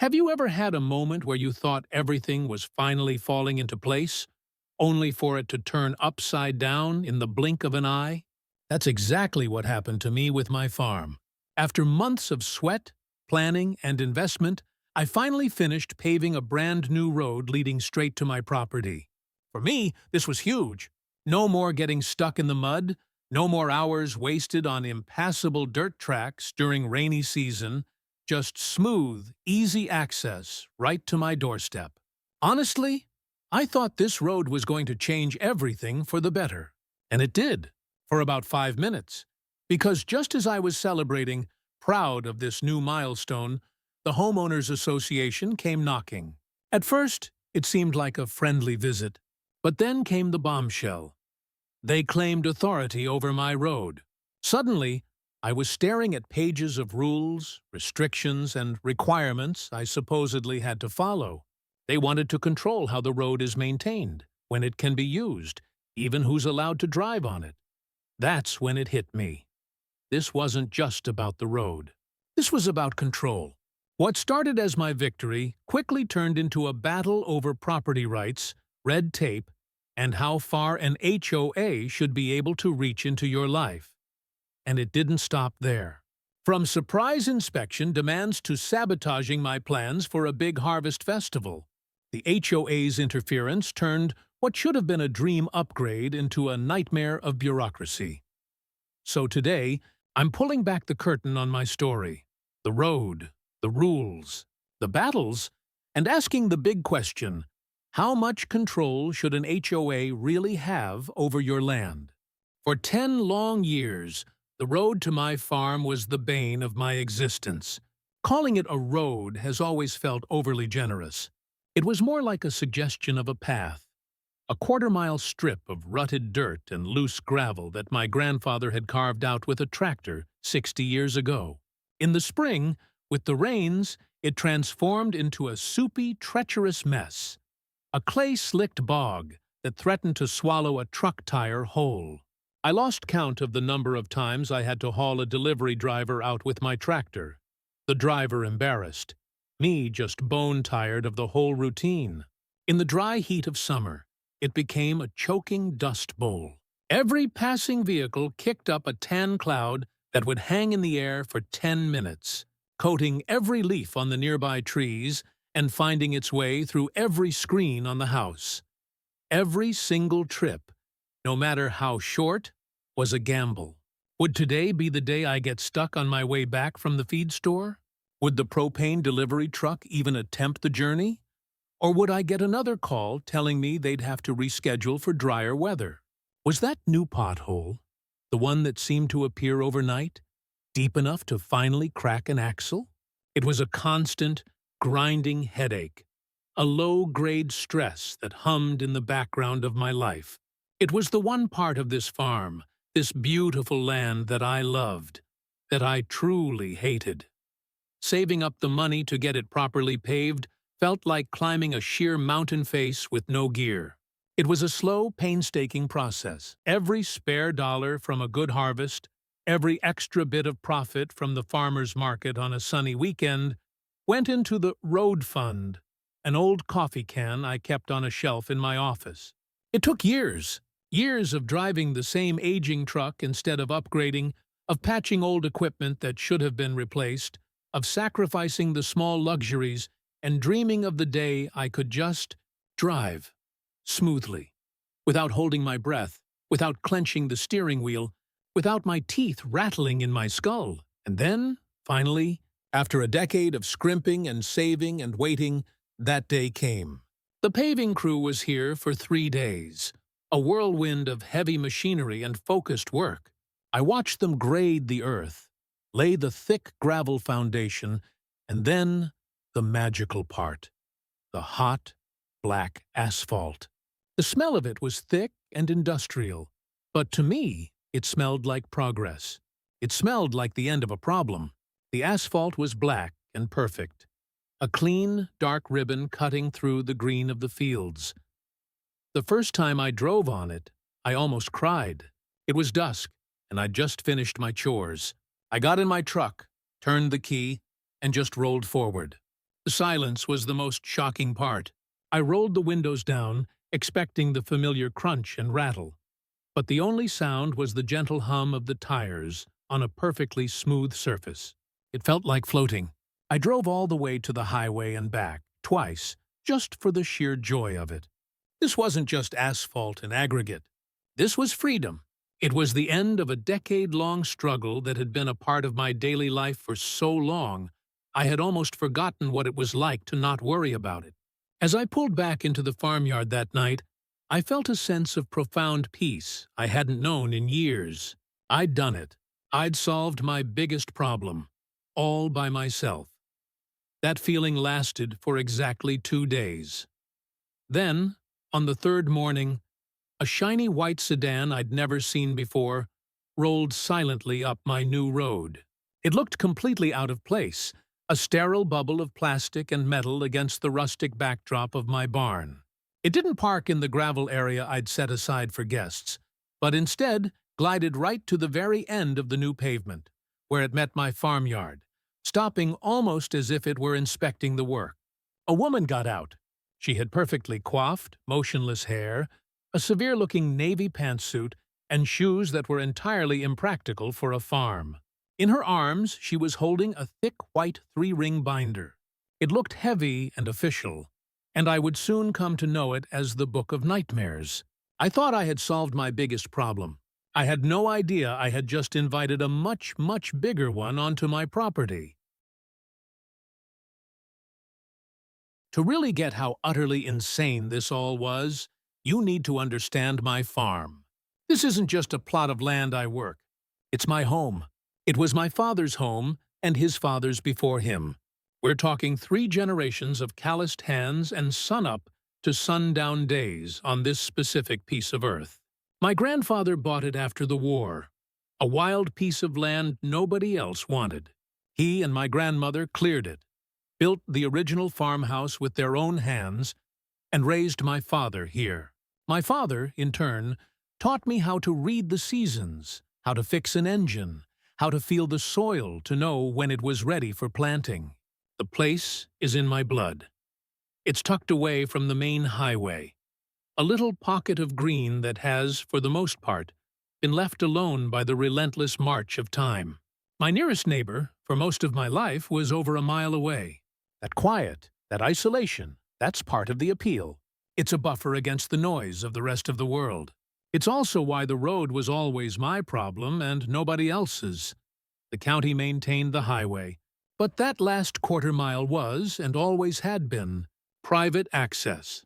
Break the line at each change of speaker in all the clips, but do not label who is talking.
Have you ever had a moment where you thought everything was finally falling into place, only for it to turn upside down in the blink of an eye? That's exactly what happened to me with my farm. After months of sweat, planning, and investment, I finally finished paving a brand new road leading straight to my property. For me, this was huge. No more getting stuck in the mud, no more hours wasted on impassable dirt tracks during rainy season, just smooth, easy access right to my doorstep. Honestly, I thought this road was going to change everything for the better. And it did, for about 5 minutes. Because just as I was celebrating, proud of this new milestone, the Homeowners Association came knocking. At first, it seemed like a friendly visit, but then came the bombshell. They claimed authority over my road. Suddenly, I was staring at pages of rules, restrictions, and requirements I supposedly had to follow. They wanted to control how the road is maintained, when it can be used, even who's allowed to drive on it. That's when it hit me. This wasn't just about the road. This was about control. What started as my victory quickly turned into a battle over property rights, red tape, and how far an HOA should be able to reach into your life. And it didn't stop there. From surprise inspection demands to sabotaging my plans for a big harvest festival, the HOA's interference turned what should have been a dream upgrade into a nightmare of bureaucracy. So today, I'm pulling back the curtain on my story. The road, the rules, the battles, and asking the big question: how much control should an HOA really have over your land? For 10 long years, the road to my farm was the bane of my existence. Calling it a road has always felt overly generous. It was more like a suggestion of a path, a quarter-mile strip of rutted dirt and loose gravel that my grandfather had carved out with a tractor 60 years ago. In the spring, with the rains, it transformed into a soupy, treacherous mess, a clay-slicked bog that threatened to swallow a truck tire whole. I lost count of the number of times I had to haul a delivery driver out with my tractor. The driver embarrassed, me just bone-tired of the whole routine. In the dry heat of summer, it became a choking dust bowl. Every passing vehicle kicked up a tan cloud that would hang in the air for 10 minutes, coating every leaf on the nearby trees and finding its way through every screen on the house. Every single trip, no matter how short, was a gamble. Would today be the day I get stuck on my way back from the feed store? Would the propane delivery truck even attempt the journey? Or would I get another call telling me they'd have to reschedule for drier weather? Was that new pothole, the one that seemed to appear overnight, deep enough to finally crack an axle? It was a constant, grinding headache, a low-grade stress that hummed in the background of my life. It was the one part of this farm, this beautiful land that I loved, that I truly hated. Saving up the money to get it properly paved felt like climbing a sheer mountain face with no gear. It was a slow, painstaking process. Every spare dollar from a good harvest, every extra bit of profit from the farmer's market on a sunny weekend, went into the road fund, an old coffee can I kept on a shelf in my office. It took years of driving the same aging truck instead of upgrading, of patching old equipment that should have been replaced, of sacrificing the small luxuries and dreaming of the day I could just drive smoothly, without holding my breath, without clenching the steering wheel, without my teeth rattling in my skull. And then, finally, after a decade of scrimping and saving and waiting, that day came. The paving crew was here for 3 days, a whirlwind of heavy machinery and focused work. I watched them grade the earth, lay the thick gravel foundation, and then the magical part, the hot, black asphalt. The smell of it was thick and industrial, but to me, it smelled like progress. It smelled like the end of a problem. The asphalt was black and perfect, a clean, dark ribbon cutting through the green of the fields. The first time I drove on it, I almost cried. It was dusk, and I'd just finished my chores. I got in my truck, turned the key, and just rolled forward. The silence was the most shocking part. I rolled the windows down, expecting the familiar crunch and rattle. But the only sound was the gentle hum of the tires on a perfectly smooth surface. It felt like floating. I drove all the way to the highway and back, twice, just for the sheer joy of it. This wasn't just asphalt and aggregate. This was freedom. It was the end of a decade-long struggle that had been a part of my daily life for so long, I had almost forgotten what it was like to not worry about it. As I pulled back into the farmyard that night, I felt a sense of profound peace I hadn't known in years. I'd done it. I'd solved my biggest problem, all by myself. That feeling lasted for exactly 2 days. Then, on the third morning, a shiny white sedan I'd never seen before rolled silently up my new road. It looked completely out of place, a sterile bubble of plastic and metal against the rustic backdrop of my barn. It didn't park in the gravel area I'd set aside for guests, but instead glided right to the very end of the new pavement, where it met my farmyard, stopping almost as if it were inspecting the work. A woman got out. She had perfectly coiffed, motionless hair, a severe-looking navy pantsuit, and shoes that were entirely impractical for a farm. In her arms, she was holding a thick white 3-ring binder. It looked heavy and official, and I would soon come to know it as the Book of Nightmares. I thought I had solved my biggest problem. I had no idea I had just invited a much, much bigger one onto my property. To really get how utterly insane this all was, you need to understand my farm. This isn't just a plot of land I work. It's my home. It was my father's home and his father's before him. We're talking 3 generations of calloused hands and sun-up to sundown days on this specific piece of earth. My grandfather bought it after the war, a wild piece of land nobody else wanted. He and my grandmother cleared it, built the original farmhouse with their own hands, and raised my father here. My father, in turn, taught me how to read the seasons, how to fix an engine, how to feel the soil to know when it was ready for planting. The place is in my blood. It's tucked away from the main highway, a little pocket of green that has, for the most part, been left alone by the relentless march of time. My nearest neighbor, for most of my life, was over a mile away. That quiet, that isolation, that's part of the appeal. It's a buffer against the noise of the rest of the world. It's also why the road was always my problem and nobody else's. The county maintained the highway, but that last quarter-mile was, and always had been, private access.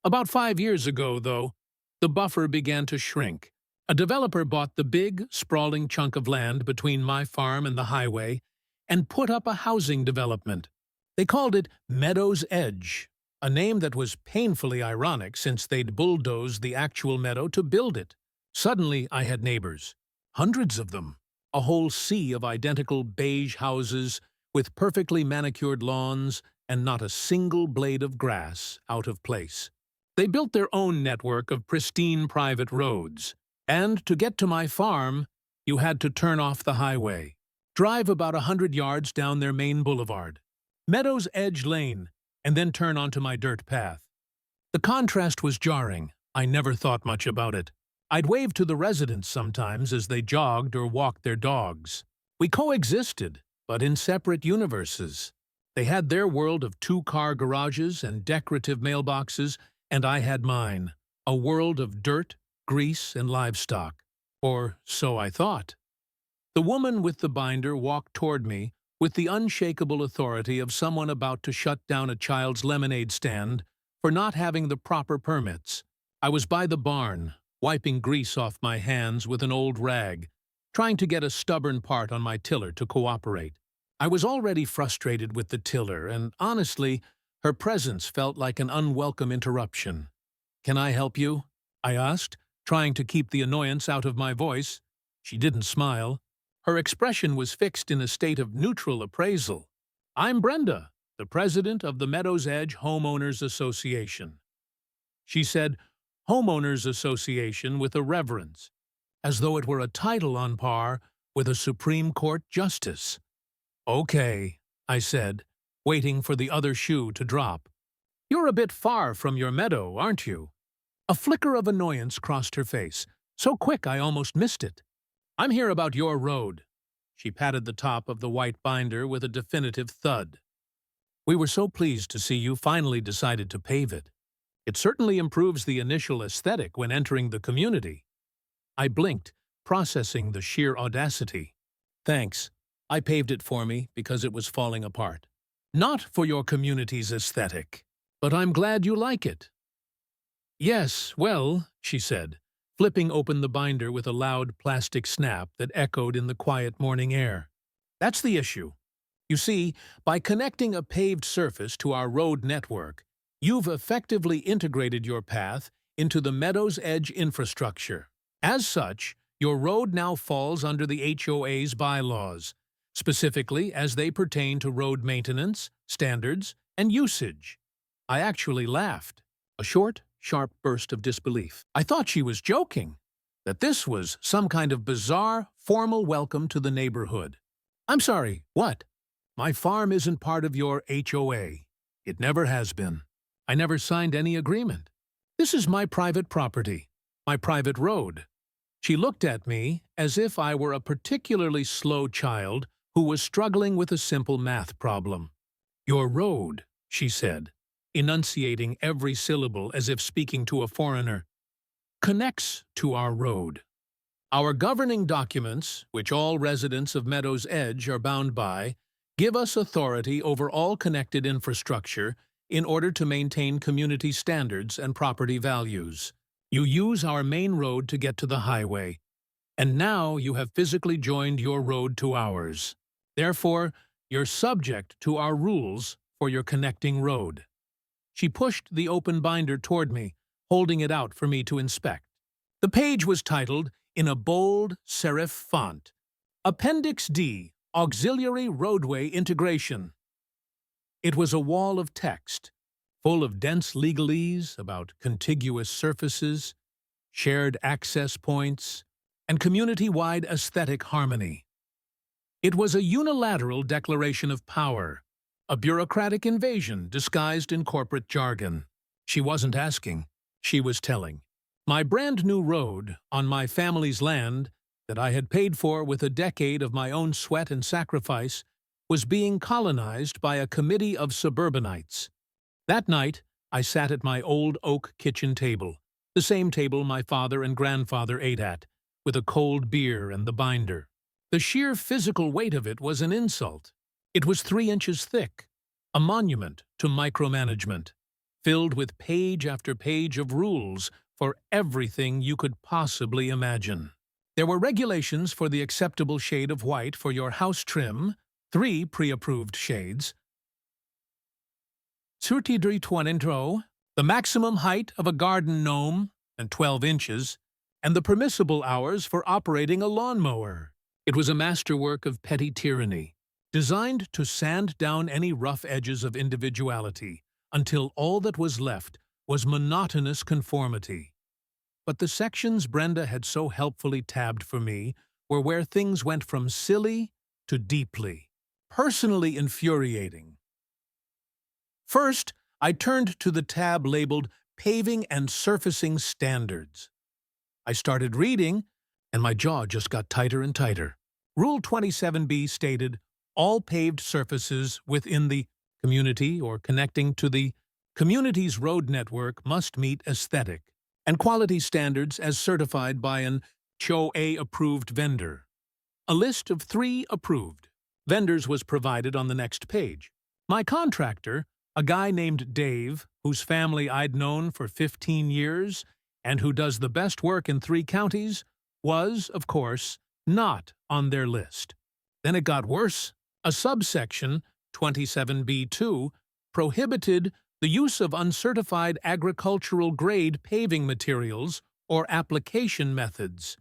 About 5 years ago, though, the buffer began to shrink. A developer bought the big, sprawling chunk of land between my farm and the highway and put up a housing development. They called it Meadows Edge, a name that was painfully ironic since they'd bulldozed the actual meadow to build it. Suddenly, I had neighbors. Hundreds of them. A whole sea of identical beige houses with perfectly manicured lawns and not a single blade of grass out of place. They built their own network of pristine private roads, and to get to my farm, you had to turn off the highway, drive about 100 yards down their main boulevard, Meadows Edge Lane, and then turn onto my dirt path. The contrast was jarring. I never thought much about it. I'd wave to the residents sometimes as they jogged or walked their dogs. We coexisted, but in separate universes. They had their world of 2-car garages and decorative mailboxes, and I had mine, a world of dirt, grease, and livestock. Or so I thought. The woman with the binder walked toward me with the unshakable authority of someone about to shut down a child's lemonade stand for not having the proper permits. I was by the barn, wiping grease off my hands with an old rag, trying to get a stubborn part on my tiller to cooperate. I was already frustrated with the tiller, and honestly, her presence felt like an unwelcome interruption. "Can I help you?" I asked, trying to keep the annoyance out of my voice. She didn't smile. Her expression was fixed in a state of neutral appraisal. "I'm Brenda, the president of the Meadows Edge Homeowners Association." She said Homeowners Association with a reverence, as though it were a title on par with a Supreme Court justice. "Okay," I said, waiting for the other shoe to drop. "You're a bit far from your meadow, aren't you?" A flicker of annoyance crossed her face, so quick I almost missed it. "I'm here about your road." She patted the top of the white binder with a definitive thud. "We were so pleased to see you finally decided to pave it. It certainly improves the initial aesthetic when entering the community." I blinked, processing the sheer audacity. "Thanks. I paved it for me because it was falling apart. Not for your community's aesthetic. But I'm glad you like it." "Yes, well," she said, flipping open the binder with a loud plastic snap that echoed in the quiet morning air. "That's the issue. You see, by connecting a paved surface to our road network, you've effectively integrated your path into the meadow's edge infrastructure. As such, your road now falls under the HOA's bylaws, specifically as they pertain to road maintenance, standards, and usage." I actually laughed. A short, sharp burst of disbelief. I thought she was joking, that this was some kind of bizarre, formal welcome to the neighborhood. "I'm sorry, what?" "My farm isn't part of your HOA. It never has been. I never signed any agreement. This is my private property, my private road." She looked at me as if I were a particularly slow child who was struggling with a simple math problem. "Your road," she said, enunciating every syllable as if speaking to a foreigner, "connects to our road. Our governing documents, which all residents of Meadows Edge are bound by, give us authority over all connected infrastructure in order to maintain community standards and property values. You use our main road to get to the highway, and now you have physically joined your road to ours. Therefore, you're subject to our rules for your connecting road." She pushed the open binder toward me, holding it out for me to inspect. The page was titled, in a bold serif font, "Appendix D, Auxiliary Roadway Integration." It was a wall of text, full of dense legalese about contiguous surfaces, shared access points, and community-wide aesthetic harmony. It was a unilateral declaration of power, a bureaucratic invasion disguised in corporate jargon. She wasn't asking, she was telling. My brand-new road, on my family's land, that I had paid for with a decade of my own sweat and sacrifice, was being colonized by a committee of suburbanites. That night, I sat at my old oak kitchen table, the same table my father and grandfather ate at, with a cold beer and the binder. The sheer physical weight of it was an insult. It was 3 inches thick, a monument to micromanagement, filled with page after page of rules for everything you could possibly imagine. There were regulations for the acceptable shade of white for your house trim, 3 pre-approved shades, the maximum height of a garden gnome, and 12 inches, and the permissible hours for operating a lawnmower. It was a masterwork of petty tyranny, designed to sand down any rough edges of individuality until all that was left was monotonous conformity. But the sections Brenda had so helpfully tabbed for me were where things went from silly to deeply, personally infuriating. First, I turned to the tab labeled Paving and Surfacing Standards. I started reading, and my jaw just got tighter and tighter. Rule 27B stated, all paved surfaces within the community or connecting to the community's road network must meet aesthetic and quality standards as certified by an HOA-approved vendor. A list of 3 approved vendors was provided on the next page. My contractor, a guy named Dave, whose family I'd known for 15 years and who does the best work in 3 counties, was, of course, not on their list. Then it got worse. A subsection, 27B2, prohibited the use of uncertified agricultural-grade paving materials or application methods.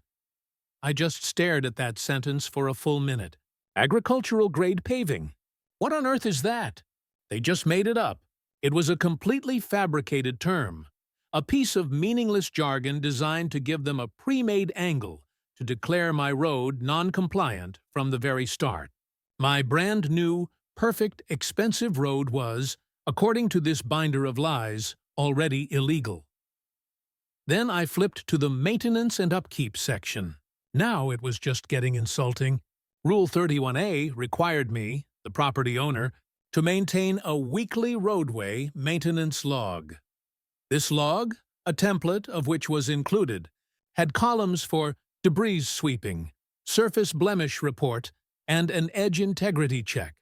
I just stared at that sentence for a full minute. Agricultural-grade paving? What on earth is that? They just made it up. It was a completely fabricated term, a piece of meaningless jargon designed to give them a pre-made angle to declare my road non-compliant from the very start. My brand-new, perfect, expensive road was, according to this binder of lies, already illegal. Then I flipped to the maintenance and upkeep section. Now it was just getting insulting. Rule 31A required me, the property owner, to maintain a weekly roadway maintenance log. This log, a template of which was included, had columns for debris sweeping, surface blemish report, and an edge integrity check.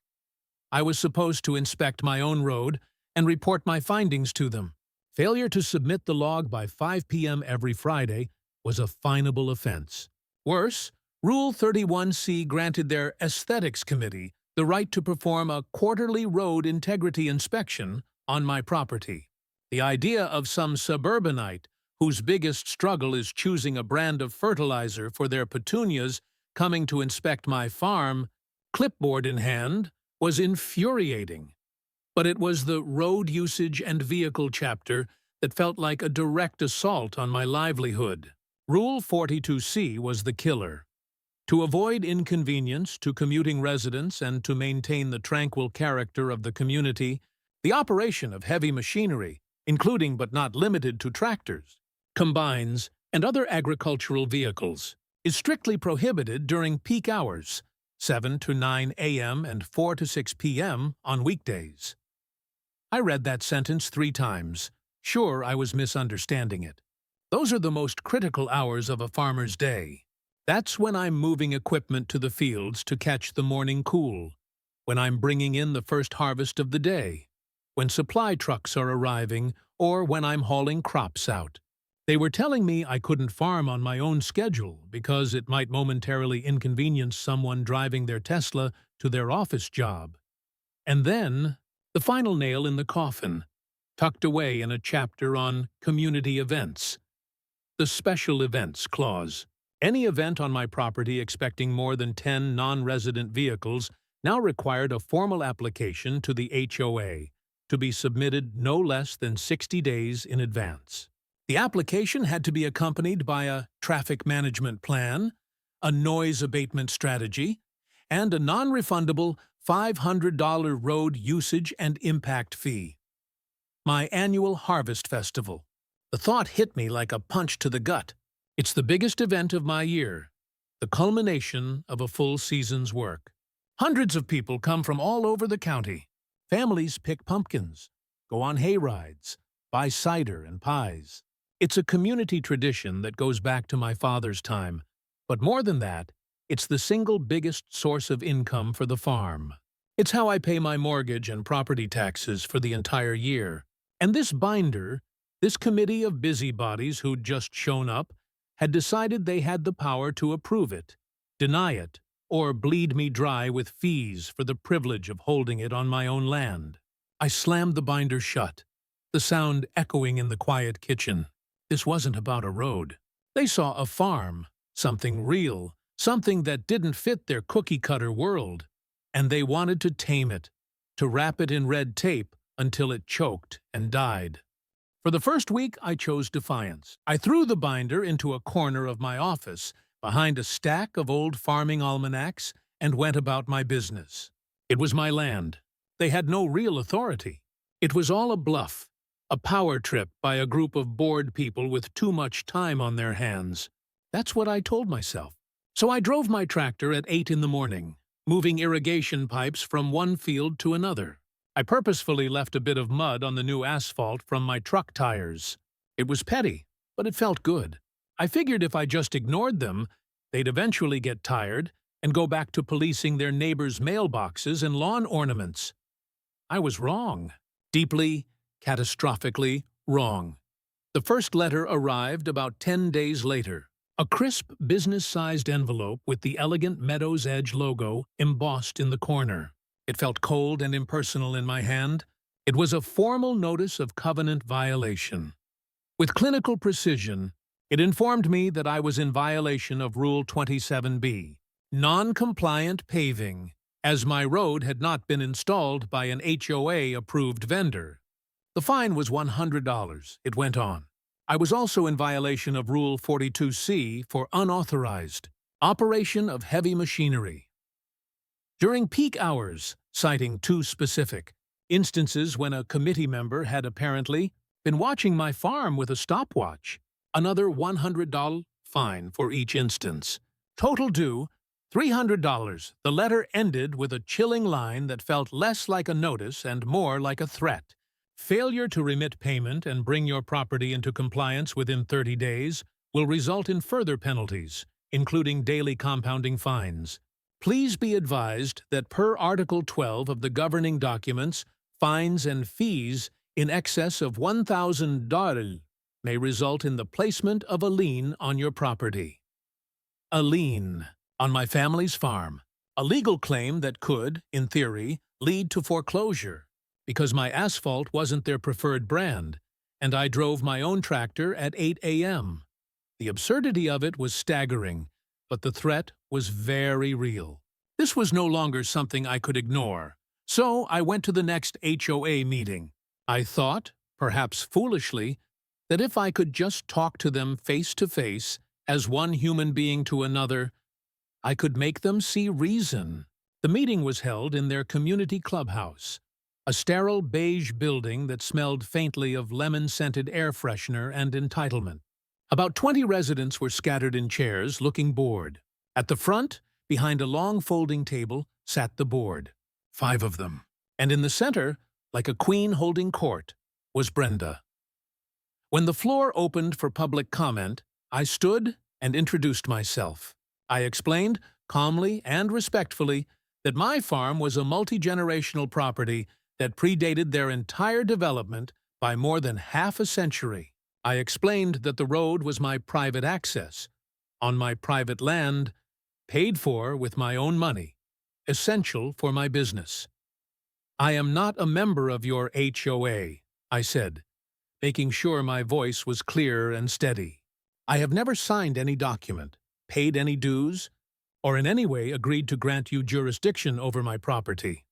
I was supposed to inspect my own road and report my findings to them. Failure to submit the log by 5 p.m. every Friday was a finable offense. Worse, Rule 31C granted their Aesthetics Committee the right to perform a quarterly road integrity inspection on my property. The idea of some suburbanite whose biggest struggle is choosing a brand of fertilizer for their petunias coming to inspect my farm, clipboard in hand, was infuriating. But it was the road usage and vehicle chapter that felt like a direct assault on my livelihood. Rule 42C was the killer. To avoid inconvenience to commuting residents and to maintain the tranquil character of the community, the operation of heavy machinery, including but not limited to tractors, combines, and other agricultural vehicles, is strictly prohibited during peak hours, 7 to 9 a.m. and 4 to 6 p.m. on weekdays. I read that sentence 3 times, sure I was misunderstanding it. Those are the most critical hours of a farmer's day. That's when I'm moving equipment to the fields to catch the morning cool, when I'm bringing in the first harvest of the day, when supply trucks are arriving, or when I'm hauling crops out. They were telling me I couldn't farm on my own schedule because it might momentarily inconvenience someone driving their Tesla to their office job. And then, the final nail in the coffin, tucked away in a chapter on community events. The special events clause. Any event on my property expecting more than 10 non-resident vehicles now required a formal application to the HOA to be submitted no less than 60 days in advance. The application had to be accompanied by a traffic management plan, a noise abatement strategy, and a non-refundable $500 road usage and impact fee. My annual harvest festival. The thought hit me like a punch to the gut. It's the biggest event of my year, the culmination of a full season's work. Hundreds of people come from all over the county. Families pick pumpkins, go on hay rides, buy cider and pies. It's a community tradition that goes back to my father's time, but more than that, it's the single biggest source of income for the farm. It's how I pay my mortgage and property taxes for the entire year. And this binder, this committee of busybodies who'd just shown up, had decided they had the power to approve it, deny it, or bleed me dry with fees for the privilege of holding it on my own land. I slammed the binder shut, the sound echoing in the quiet kitchen. This wasn't about a road. They saw a farm, something real, something that didn't fit their cookie-cutter world, and they wanted to tame it, to wrap it in red tape until it choked and died. For the first week, I chose defiance. I threw the binder into a corner of my office, behind a stack of old farming almanacs, and went about my business. It was my land. They had no real authority. It was all a bluff, a power trip by a group of bored people with too much time on their hands. That's what I told myself. So I drove my tractor at 8 in the morning, moving irrigation pipes from one field to another. I purposefully left a bit of mud on the new asphalt from my truck tires. It was petty, but it felt good. I figured if I just ignored them, they'd eventually get tired and go back to policing their neighbors' mailboxes and lawn ornaments. I was wrong. Deeply, catastrophically wrong. The first letter arrived about 10 days later. A crisp, business-sized envelope with the elegant Meadows Edge logo embossed in the corner. It felt cold and impersonal in my hand. It was a formal notice of covenant violation. With clinical precision, it informed me that I was in violation of Rule 27B, non-compliant paving, as my road had not been installed by an HOA-approved vendor. The fine was $100, it went on. I was also in violation of Rule 42C for unauthorized operation of heavy machinery. During peak hours, citing two specific instances when a committee member had apparently been watching my farm with a stopwatch. Another $100 fine for each instance. Total due $300. The letter ended with a chilling line that felt less like a notice and more like a threat. Failure to remit payment and bring your property into compliance within 30 days will result in further penalties, including daily compounding fines. Please be advised that per Article 12 of the governing documents, fines and fees in excess of $1,000 may result in the placement of a lien on your property. A lien on my family's farm. A legal claim that could, in theory, lead to foreclosure because my asphalt wasn't their preferred brand, and I drove my own tractor at 8 a.m. The absurdity of it was staggering, but the threat was very real. This was no longer something I could ignore, so I went to the next HOA meeting. I thought, perhaps foolishly, that if I could just talk to them face to face, as one human being to another, I could make them see reason. The meeting was held in their community clubhouse, a sterile beige building that smelled faintly of lemon-scented air freshener and entitlement. About 20 residents were scattered in chairs, looking bored. At the front, behind a long folding table, sat the board, 5 of them. And in the center, like a queen holding court, was Brenda. When the floor opened for public comment, I stood and introduced myself. I explained, calmly and respectfully, that my farm was a multi-generational property that predated their entire development by more than half a century. I explained that the road was my private access, on my private land, paid for with my own money, essential for my business. I am not a member of your HOA, I said, making sure my voice was clear and steady. I have never signed any document, paid any dues, or in any way agreed to grant you jurisdiction over my property.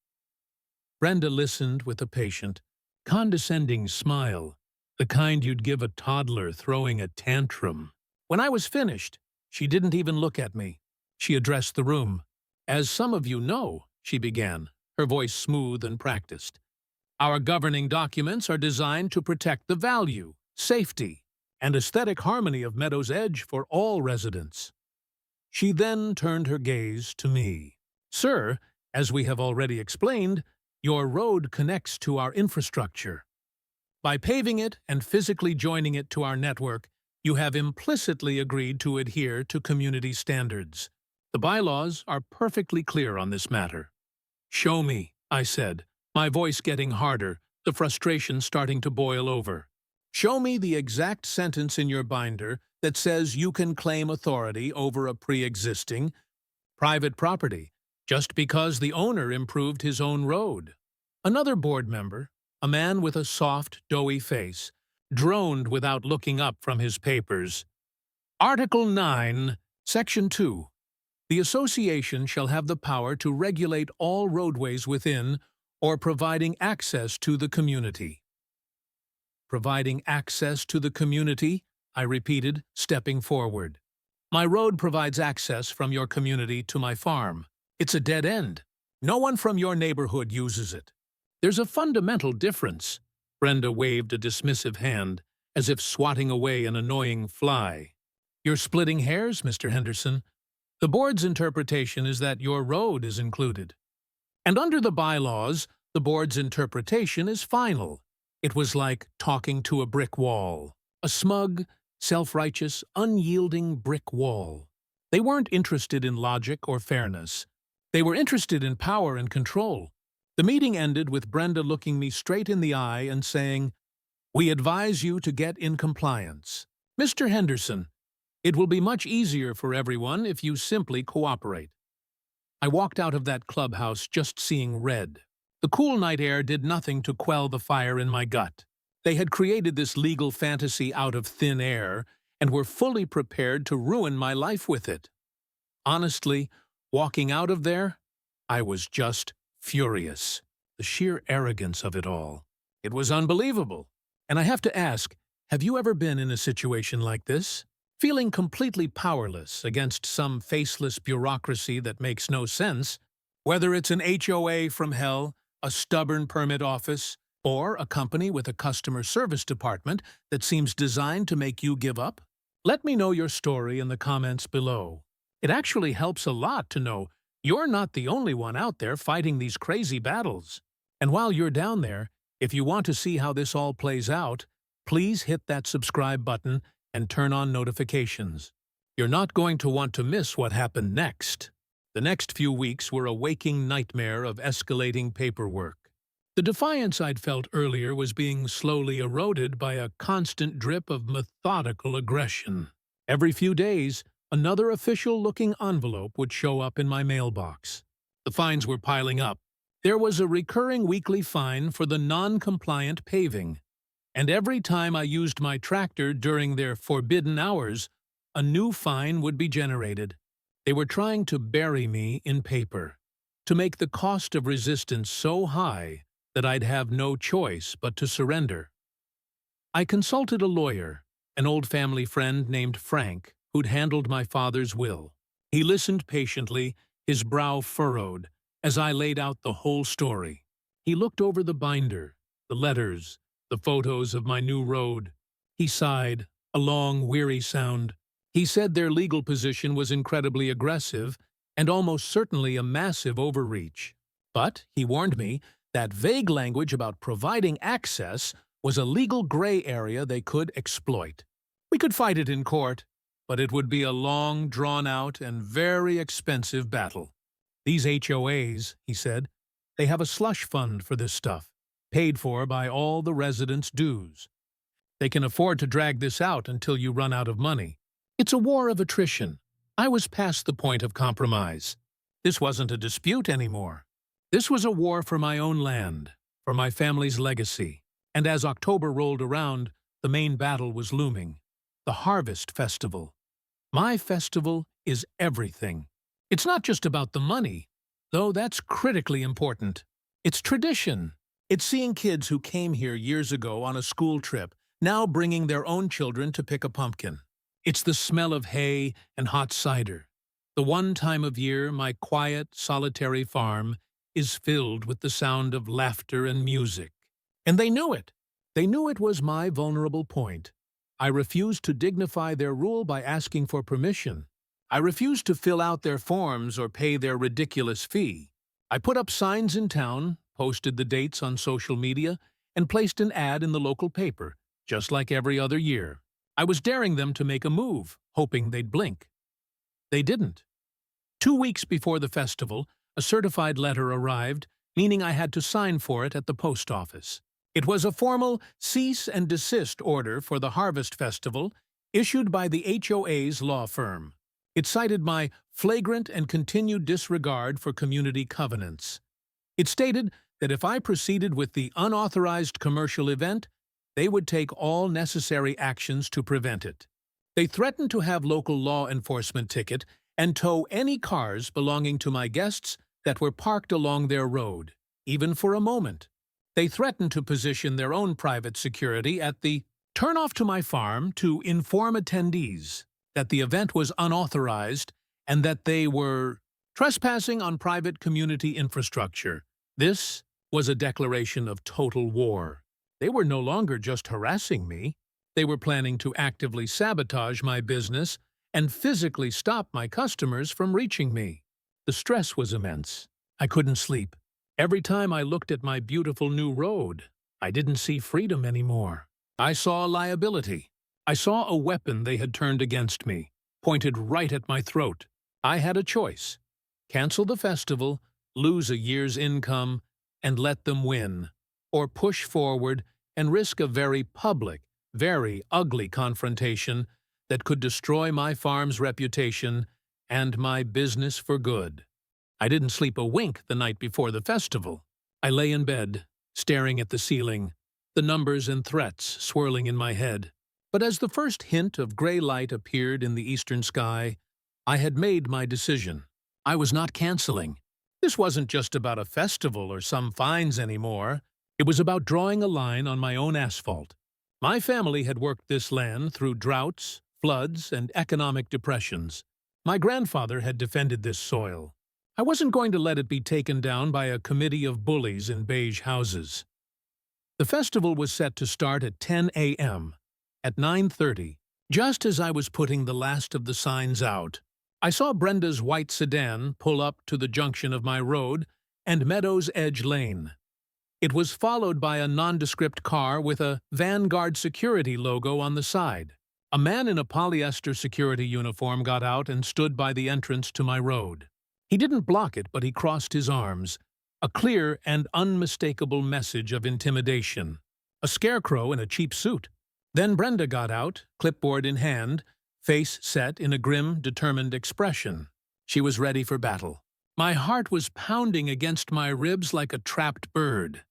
Brenda listened with a patient, condescending smile, the kind you'd give a toddler throwing a tantrum. When I was finished, she didn't even look at me. She addressed the room. As some of you know, she began, her voice smooth and practiced, our governing documents are designed to protect the value, safety, and aesthetic harmony of Meadows Edge for all residents. She then turned her gaze to me. Sir, as we have already explained, your road connects to our infrastructure. By paving it and physically joining it to our network, you have implicitly agreed to adhere to community standards. The bylaws are perfectly clear on this matter. Show me, I said, my voice getting harder, the frustration starting to boil over. Show me the exact sentence in your binder that says you can claim authority over a pre-existing private property just because the owner improved his own road. Another board member, a man with a soft, doughy face, droned without looking up from his papers. Article 9, Section 2. The association shall have the power to regulate all roadways within or providing access to the community. Providing access to the community, I repeated, stepping forward. My road provides access from your community to my farm. It's a dead end. No one from your neighborhood uses it. There's a fundamental difference. Brenda waved a dismissive hand, as if swatting away an annoying fly. You're splitting hairs, Mr. Henderson. The board's interpretation is that your road is included. And under the bylaws, the board's interpretation is final. It was like talking to a brick wall. A smug, self-righteous, unyielding brick wall. They weren't interested in logic or fairness. They were interested in power and control. The meeting ended with Brenda looking me straight in the eye and saying, "We advise you to get in compliance. Mr. Henderson, it will be much easier for everyone if you simply cooperate." I walked out of that clubhouse just seeing red. The cool night air did nothing to quell the fire in my gut. They had created this legal fantasy out of thin air and were fully prepared to ruin my life with it. Honestly, walking out of there, I was just furious. The sheer arrogance of it all. It was unbelievable. And I have to ask, have you ever been in a situation like this? Feeling completely powerless against some faceless bureaucracy that makes no sense, Whether it's an HOA from hell, a stubborn permit office, or a company with a customer service department that seems designed to make you give up, let me know your story in the comments below. It actually helps a lot to know you're not the only one out there fighting these crazy battles. And while you're down there, if you want to see how this all plays out, please hit that subscribe button and turn on notifications. You're not going to want to miss what happened next. The next few weeks were a waking nightmare of escalating paperwork. The defiance I'd felt earlier was being slowly eroded by a constant drip of methodical aggression. Every few days, another official-looking envelope would show up in my mailbox. The fines were piling up. There was a recurring weekly fine for the non-compliant paving, and every time I used my tractor during their forbidden hours, a new fine would be generated. They were trying to bury me in paper, to make the cost of resistance so high that I'd have no choice but to surrender. I consulted a lawyer, an old family friend named Frank, who'd handled my father's will. He listened patiently, his brow furrowed, as I laid out the whole story. He looked over the binder, the letters, the photos of my new road. He sighed, a long, weary sound. He said their legal position was incredibly aggressive and almost certainly a massive overreach. But, he warned me, that vague language about providing access was a legal gray area they could exploit. We could fight it in court, but it would be a long, drawn-out, and very expensive battle. These HOAs, he said, they have a slush fund for this stuff, paid for by all the residents' dues. They can afford to drag this out until you run out of money. It's a war of attrition. I was past the point of compromise. This wasn't a dispute anymore. This was a war for my own land, for my family's legacy. And as October rolled around, the main battle was looming. The Harvest Festival. My festival is everything. It's not just about the money, though that's critically important. It's tradition. It's seeing kids who came here years ago on a school trip, now bringing their own children to pick a pumpkin. It's the smell of hay and hot cider. The one time of year my quiet, solitary farm is filled with the sound of laughter and music. And they knew it. They knew it was my vulnerable point. I refused to dignify their rule by asking for permission. I refused to fill out their forms or pay their ridiculous fee. I put up signs in town, posted the dates on social media, and placed an ad in the local paper, just like every other year. I was daring them to make a move, hoping they'd blink. They didn't. 2 weeks before the festival, a certified letter arrived, meaning I had to sign for it at the post office. It was a formal cease and desist order for the Harvest Festival, issued by the HOA's law firm. It cited my flagrant and continued disregard for community covenants. It stated that if I proceeded with the unauthorized commercial event, they would take all necessary actions to prevent it. They threatened to have local law enforcement ticket and tow any cars belonging to my guests that were parked along their road, even for a moment. They threatened to position their own private security at the turn-off to my farm to inform attendees that the event was unauthorized and that they were trespassing on private community infrastructure. This was a declaration of total war. They were no longer just harassing me. They were planning to actively sabotage my business and physically stop my customers from reaching me. The stress was immense. I couldn't sleep. Every time I looked at my beautiful new road, I didn't see freedom anymore. I saw liability. I saw a weapon they had turned against me, pointed right at my throat. I had a choice: cancel the festival, lose a year's income, and let them win, or push forward and risk a very public, very ugly confrontation that could destroy my farm's reputation and my business for good. I didn't sleep a wink the night before the festival. I lay in bed, staring at the ceiling, the numbers and threats swirling in my head. But as the first hint of gray light appeared in the eastern sky, I had made my decision. I was not canceling. This wasn't just about a festival or some fines anymore. It was about drawing a line on my own asphalt. My family had worked this land through droughts, floods, and economic depressions. My grandfather had defended this soil. I wasn't going to let it be taken down by a committee of bullies in beige houses. The festival was set to start at 10 a.m. At 9:30, just as I was putting the last of the signs out, I saw Brenda's white sedan pull up to the junction of my road and Meadows Edge Lane. It was followed by a nondescript car with a Vanguard security logo on the side. A man in a polyester security uniform got out and stood by the entrance to my road. He didn't block it, but he crossed his arms, a clear and unmistakable message of intimidation. A scarecrow in a cheap suit. Then Brenda got out, clipboard in hand, face set in a grim, determined expression. She was ready for battle. My heart was pounding against my ribs like a trapped bird.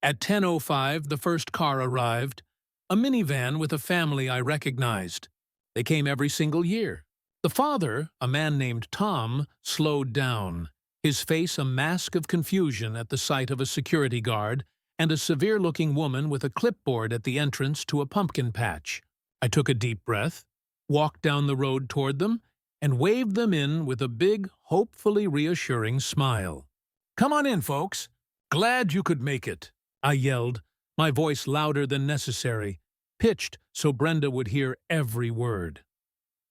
At 10:05, the first car arrived, a minivan with a family I recognized. They came every single year. The father, a man named Tom, slowed down, his face a mask of confusion at the sight of a security guard and a severe-looking woman with a clipboard at the entrance to a pumpkin patch. I took a deep breath, walked down the road toward them, and waved them in with a big, hopefully reassuring smile. "Come on in, folks. Glad you could make it," I yelled, my voice louder than necessary, pitched so Brenda would hear every word.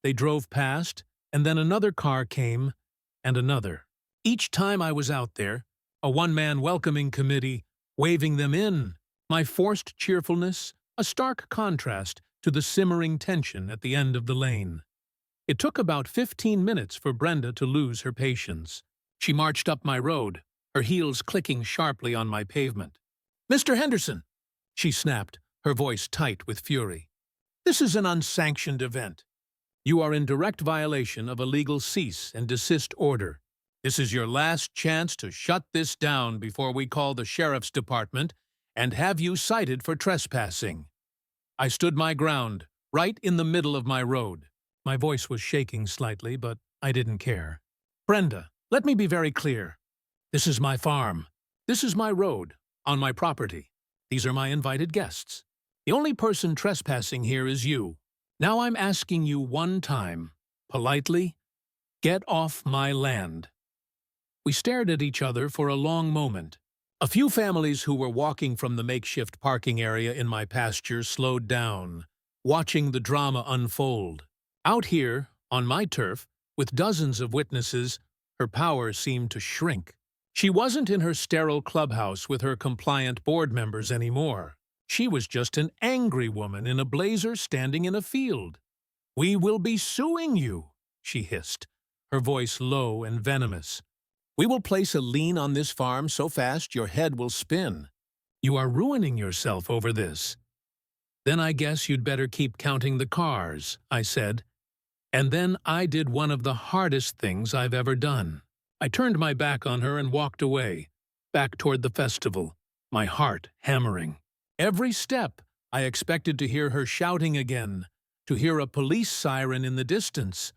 They drove past, and then another car came, and another. Each time I was out there, a one-man welcoming committee, waving them in, my forced cheerfulness a stark contrast to the simmering tension at the end of the lane. It took about 15 minutes for Brenda to lose her patience. She marched up my road, her heels clicking sharply on my pavement. "Mr. Henderson," she snapped, her voice tight with fury. "This is an unsanctioned event. You are in direct violation of a legal cease and desist order. This is your last chance to shut this down before we call the sheriff's department and have you cited for trespassing." I stood my ground, right in the middle of my road. My voice was shaking slightly, but I didn't care. "Brenda, let me be very clear. This is my farm. This is my road, on my property. These are my invited guests. The only person trespassing here is you. Now I'm asking you one time, politely, get off my land." We stared at each other for a long moment. A few families who were walking from the makeshift parking area in my pasture slowed down, watching the drama unfold. Out here, on my turf, with dozens of witnesses, her power seemed to shrink. She wasn't in her sterile clubhouse with her compliant board members anymore. She was just an angry woman in a blazer standing in a field. "We will be suing you," she hissed, her voice low and venomous. "We will place a lien on this farm so fast your head will spin. You are ruining yourself over this." "Then I guess you'd better keep counting the cars," I said. And then I did one of the hardest things I've ever done. I turned my back on her and walked away, back toward the festival, my heart hammering. Every step, I expected to hear her shouting again, to hear a police siren in the distance.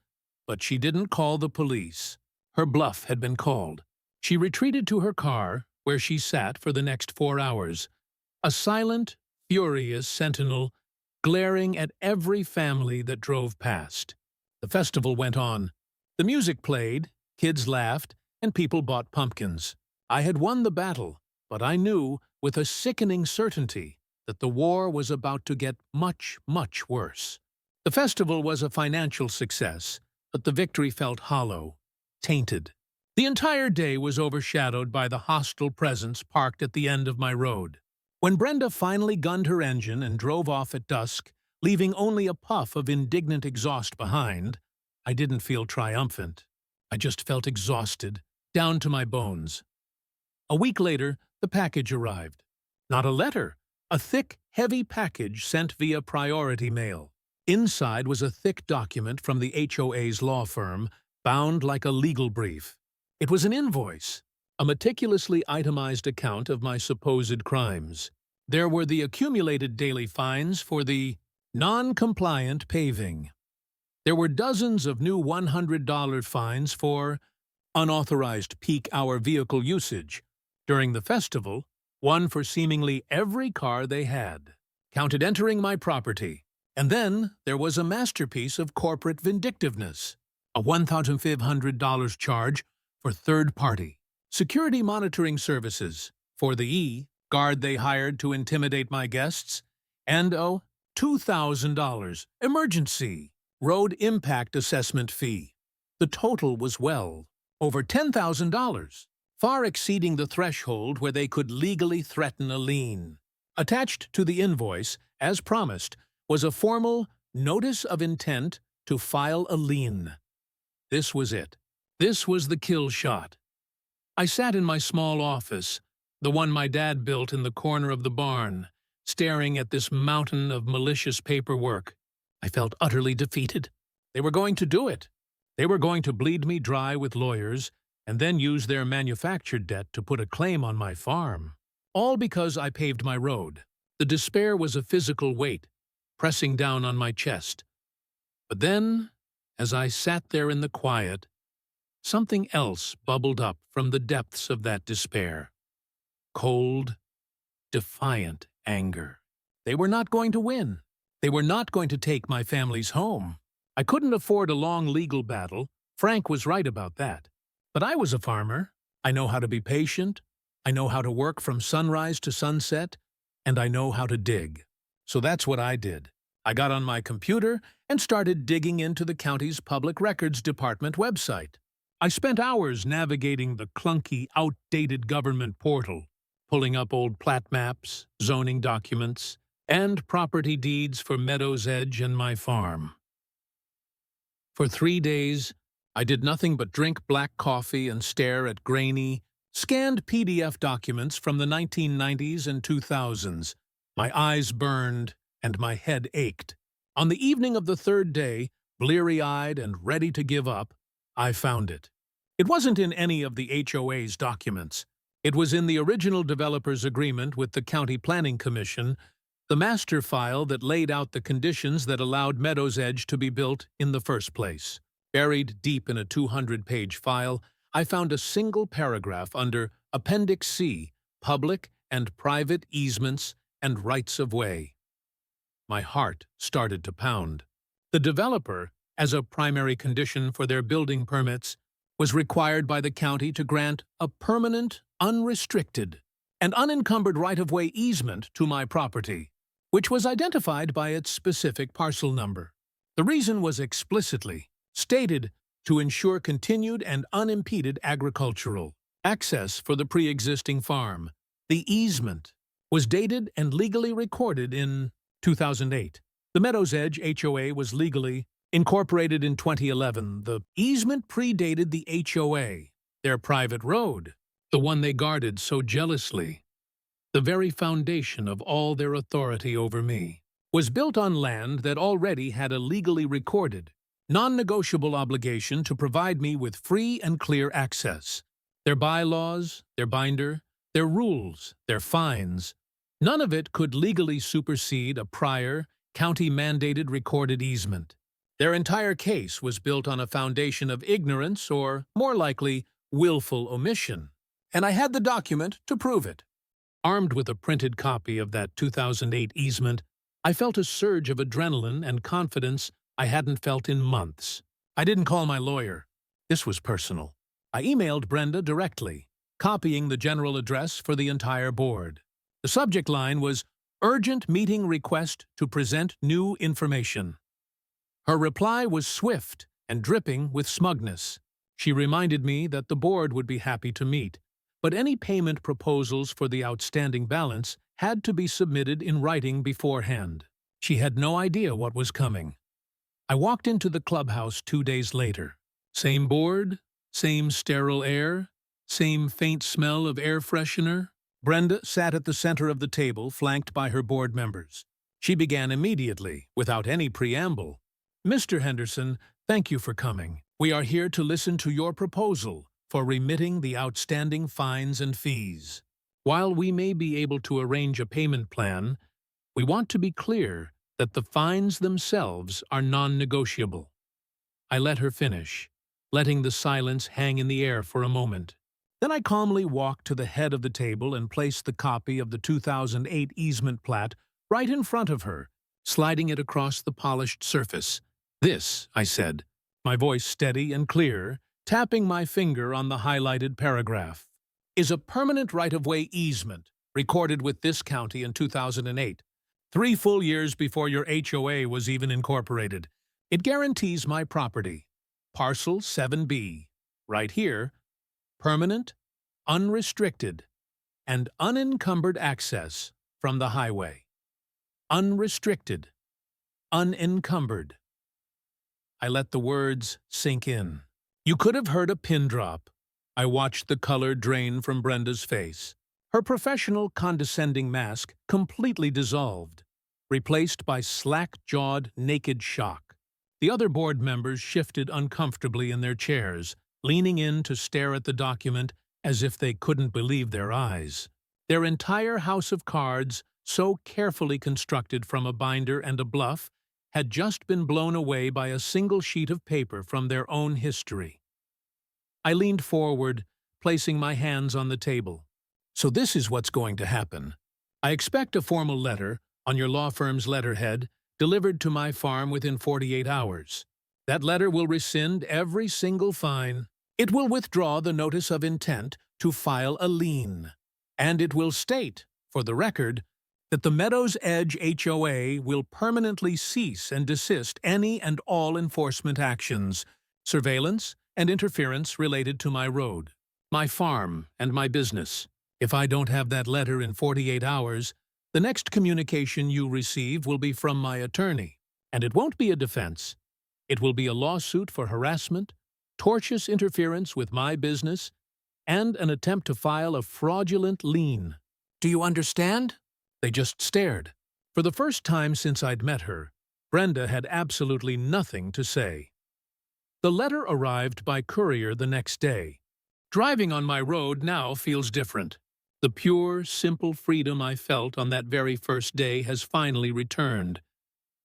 But she didn't call the police. Her bluff had been called. She retreated to her car, where she sat for the next 4 hours, a silent, furious sentinel, glaring at every family that drove past. The festival went on. The music played, kids laughed, and people bought pumpkins. I had won the battle, but I knew, with a sickening certainty, that the war was about to get much, much worse. The festival was a financial success, but the victory felt hollow, tainted. The entire day was overshadowed by the hostile presence parked at the end of my road. When Brenda finally gunned her engine and drove off at dusk, leaving only a puff of indignant exhaust behind, I didn't feel triumphant. I just felt exhausted, down to my bones. A week later, the package arrived. Not a letter, a thick, heavy package sent via priority mail. Inside was a thick document from the HOA's law firm, bound like a legal brief. It was an invoice, a meticulously itemized account of my supposed crimes. There were the accumulated daily fines for the non-compliant paving. There were dozens of new $100 fines for unauthorized peak-hour vehicle usage. During the festival, one for seemingly every car they had, counted entering my property. And then there was a masterpiece of corporate vindictiveness, a $1,500 charge for third-party security monitoring services, for the guard they hired to intimidate my guests, and $2,000 emergency road impact assessment fee. The total was well over $10,000, far exceeding the threshold where they could legally threaten a lien. Attached to the invoice, as promised, was a formal notice of intent to file a lien. This was it. This was the kill shot. I sat in my small office, the one my dad built in the corner of the barn, staring at this mountain of malicious paperwork. I felt utterly defeated. They were going to do it. They were going to bleed me dry with lawyers and then use their manufactured debt to put a claim on my farm. All because I paved my road. The despair was a physical weight, pressing down on my chest. But then, as I sat there in the quiet, something else bubbled up from the depths of that despair. Cold, defiant anger. They were not going to win. They were not going to take my family's home. I couldn't afford a long legal battle. Frank was right about that. But I was a farmer. I know how to be patient. I know how to work from sunrise to sunset. And I know how to dig. So that's what I did. I got on my computer and started digging into the county's Public Records Department website. I spent hours navigating the clunky, outdated government portal, pulling up old plat maps, zoning documents, and property deeds for Meadows Edge and my farm. For 3 days, I did nothing but drink black coffee and stare at grainy, scanned PDF documents from the 1990s and 2000s. My eyes burned and my head ached. On the evening of the third day, bleary-eyed and ready to give up, I found it. It wasn't in any of the HOA's documents. It was in the original developer's agreement with the County Planning Commission, the master file that laid out the conditions that allowed Meadows Edge to be built in the first place. Buried deep in a 200-page file, I found a single paragraph under Appendix C, Public and Private Easements and Rights of Way. My heart started to pound. The developer, as a primary condition for their building permits, was required by the county to grant a permanent, unrestricted, and unencumbered right-of-way easement to my property, which was identified by its specific parcel number. The reason was explicitly stated to ensure continued and unimpeded agricultural access for the pre-existing farm. The easement was dated and legally recorded in 2008. The Meadows Edge HOA was legally incorporated in 2011. The easement predated the HOA, their private road, the one they guarded so jealously. The very foundation of all their authority over me was built on land that already had a legally recorded, non-negotiable obligation to provide me with free and clear access. Their bylaws, their binder, their rules, their fines, none of it could legally supersede a prior, county-mandated recorded easement. Their entire case was built on a foundation of ignorance or, more likely, willful omission. And I had the document to prove it. Armed with a printed copy of that 2008 easement, I felt a surge of adrenaline and confidence I hadn't felt in months. I didn't call my lawyer. This was personal. I emailed Brenda directly, copying the general address for the entire board. The subject line was, "Urgent meeting request to present new information." Her reply was swift and dripping with smugness. She reminded me that the board would be happy to meet, but any payment proposals for the outstanding balance had to be submitted in writing beforehand. She had no idea what was coming. I walked into the clubhouse 2 days later. Same board, same sterile air, same faint smell of air freshener. Brenda sat at the center of the table, flanked by her board members. She began immediately, without any preamble. "Mr. Henderson, thank you for coming. We are here to listen to your proposal for remitting the outstanding fines and fees. While we may be able to arrange a payment plan, we want to be clear that the fines themselves are non-negotiable." I let her finish, letting the silence hang in the air for a moment. Then I calmly walked to the head of the table and placed the copy of the 2008 easement plat right in front of her, sliding it across the polished surface. "This," I said, my voice steady and clear, tapping my finger on the highlighted paragraph. Is a permanent right-of-way easement recorded with this county in 2008, 3 full years before your HOA was even incorporated. It guarantees my property, Parcel 7B, right here, permanent, unrestricted, and unencumbered access from the highway. Unrestricted, unencumbered. I let the words sink in. You could have heard a pin drop. I watched the color drain from Brenda's face. Her professional, condescending mask completely dissolved, replaced by slack-jawed, naked shock. The other board members shifted uncomfortably in their chairs, leaning in to stare at the document as if they couldn't believe their eyes. Their entire house of cards, so carefully constructed from a binder and a bluff, had just been blown away by a single sheet of paper from their own history. I leaned forward, placing my hands on the table. So this is what's going to happen. I expect a formal letter, on your law firm's letterhead, delivered to my farm within 48 hours. That letter will rescind every single fine. It will withdraw the notice of intent to file a lien. And it will state, for the record, that the Meadows Edge HOA will permanently cease and desist any and all enforcement actions, surveillance, and interference related to my road, my farm, and my business. If I don't have that letter in 48 hours, the next communication you receive will be from my attorney, and it won't be a defense. It will be a lawsuit for harassment, tortious interference with my business, and an attempt to file a fraudulent lien. Do you understand? They just stared. For the first time since I'd met her, Brenda had absolutely nothing to say. The letter arrived by courier the next day. Driving on my road now feels different. The pure, simple freedom I felt on that very first day has finally returned.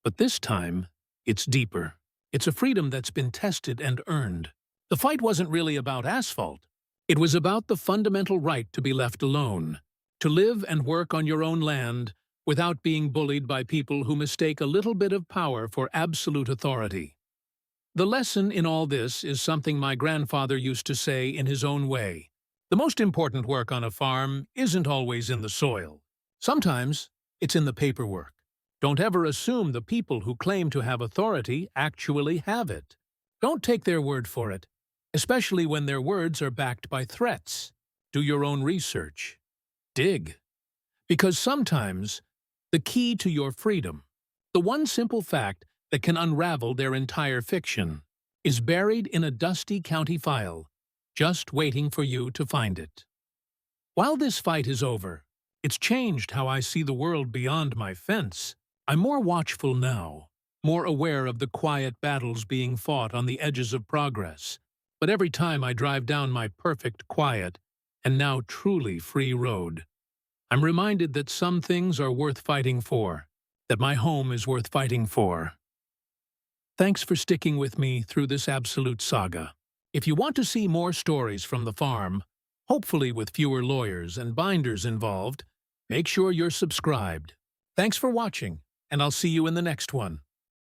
But this time, it's deeper. It's a freedom that's been tested and earned. The fight wasn't really about asphalt. It was about the fundamental right to be left alone, to live and work on your own land without being bullied by people who mistake a little bit of power for absolute authority. The lesson in all this is something my grandfather used to say in his own way. The most important work on a farm isn't always in the soil. Sometimes it's in the paperwork. Don't ever assume the people who claim to have authority actually have it. Don't take their word for it, especially when their words are backed by threats. Do your own research. Dig. Because sometimes the key to your freedom, the one simple fact that can unravel their entire fiction, is buried in a dusty county file, just waiting for you to find it. While this fight is over, it's changed how I see the world beyond my fence. I'm more watchful now, more aware of the quiet battles being fought on the edges of progress. But every time I drive down my perfect, quiet, and now truly free road, I'm reminded that some things are worth fighting for, that my home is worth fighting for. Thanks for sticking with me through this absolute saga. If you want to see more stories from the farm, hopefully with fewer lawyers and binders involved, make sure you're subscribed. Thanks for watching, and I'll see you in the next one.